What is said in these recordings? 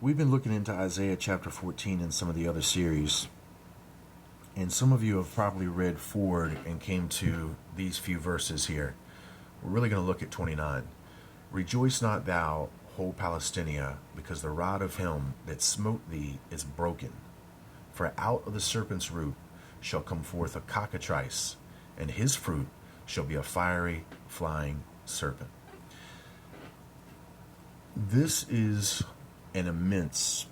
We've been looking into Isaiah chapter 14 in some of the other series, and some of you have probably read forward and came to these few verses here. We're really going to look at 29. Rejoice not thou, whole Palestina, because the rod of him that smote thee is broken. For out of the serpent's root shall come forth a cockatrice, and his fruit shall be a fiery, flying serpent. This is an immense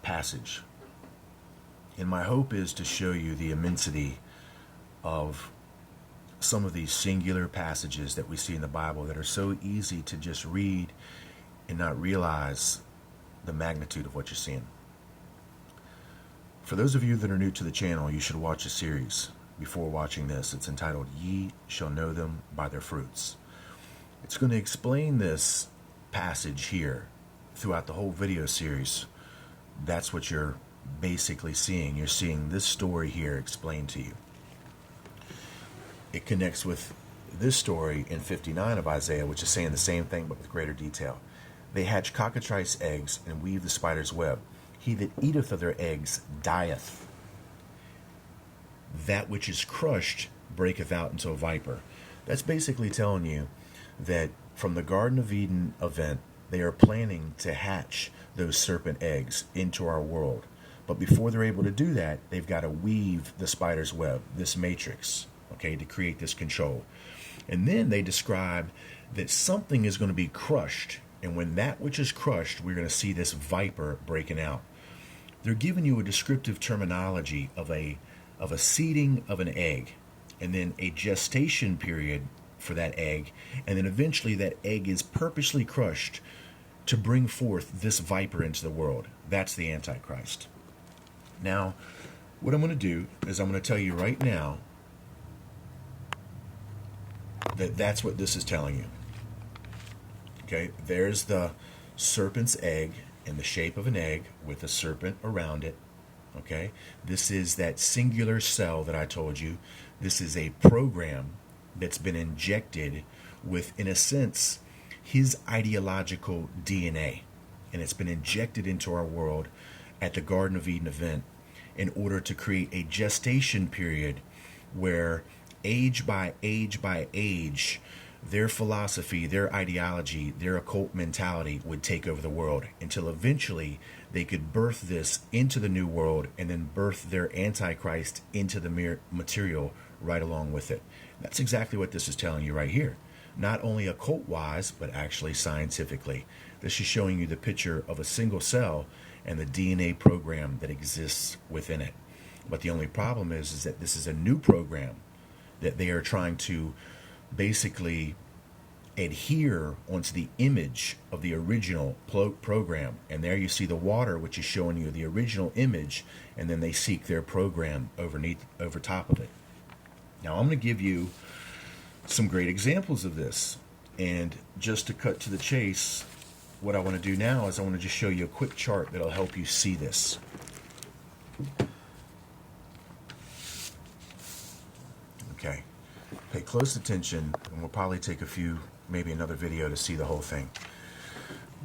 passage, and my hope is to show you the immensity of some of these singular passages that we see in the Bible that are so easy to just read and not realize the magnitude of what you're seeing. For those of you that are new to the channel, you should watch a series before watching this. It's entitled Ye Shall Know Them by Their Fruits. It's going to explain this passage here throughout the whole video series. That's what you're basically seeing. You're seeing this story here explained to you. It connects with this story in 59 of Isaiah, which is saying the same thing but with greater detail. They hatch cockatrice eggs and weave the spider's web. He that eateth of their eggs dieth. That which is crushed breaketh out into a viper. That's basically telling you that from the Garden of Eden event, they are planning to hatch those serpent eggs into our world. But before they're able to do that, they've got to weave the spider's web, this matrix, okay, to create this control. And then they describe that something is going to be crushed. And when that which is crushed, we're going to see this viper breaking out. They're giving you a descriptive terminology of a seeding of an egg, and then a gestation period for that egg, and then eventually that egg is purposely crushed to bring forth this viper into the world. That's the Antichrist. Now, what I'm going to do is I'm going to tell you right now that that's what this is telling you. Okay, there's the serpent's egg in the shape of an egg with a serpent around it. Okay, this is that singular cell that I told you. This is a program that's been injected with, in a sense, his ideological DNA. And it's been injected into our world at the Garden of Eden event in order to create a gestation period where age by age by age, their philosophy, their ideology, their occult mentality would take over the world until eventually they could birth this into the new world and then birth their Antichrist into the mere material right along with it. That's exactly what this is telling you right here. Not only occult-wise, but actually scientifically. This is showing you the picture of a single cell and the DNA program that exists within it. But the only problem is that this is a new program that they are trying to basically adhere onto the image of the original program. And there you see the water, which is showing you the original image, and then they seek their program over top of it. Now I'm going to give you some great examples of this. And just to cut to the chase, what I want to do now is I want to just show you a quick chart that'll help you see this. Okay. Pay close attention, and we'll probably take maybe another video to see the whole thing.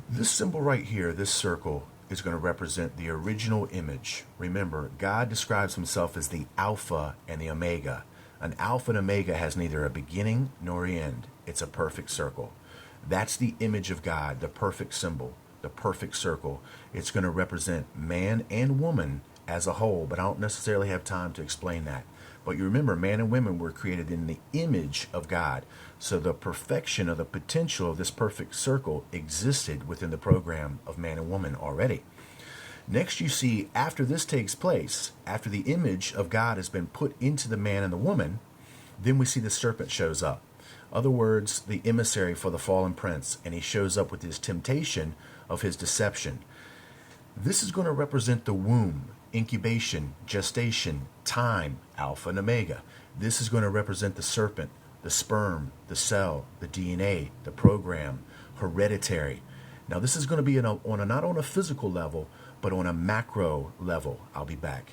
This symbol right here, this circle, is going to represent the original image. Remember, God describes himself as the Alpha and the Omega. An Alpha and Omega has neither a beginning nor an end. It's a perfect circle. That's the image of God, the perfect symbol, the perfect circle. It's going to represent man and woman as a whole, but I don't necessarily have time to explain that. But you remember, man and women were created in the image of God. So the perfection or the potential of this perfect circle existed within the program of man and woman already. Next, you see, after this takes place, after the image of God has been put into the man and the woman, then we see the serpent shows up. Other words, the emissary for the fallen prince, and he shows up with his temptation of his deception. This is going to represent the womb, incubation, gestation, time, Alpha and Omega. This is going to represent the serpent, the sperm, the cell, the DNA, the program, hereditary. Now this is going to be not on a physical level, but on a macro level. I'll be back.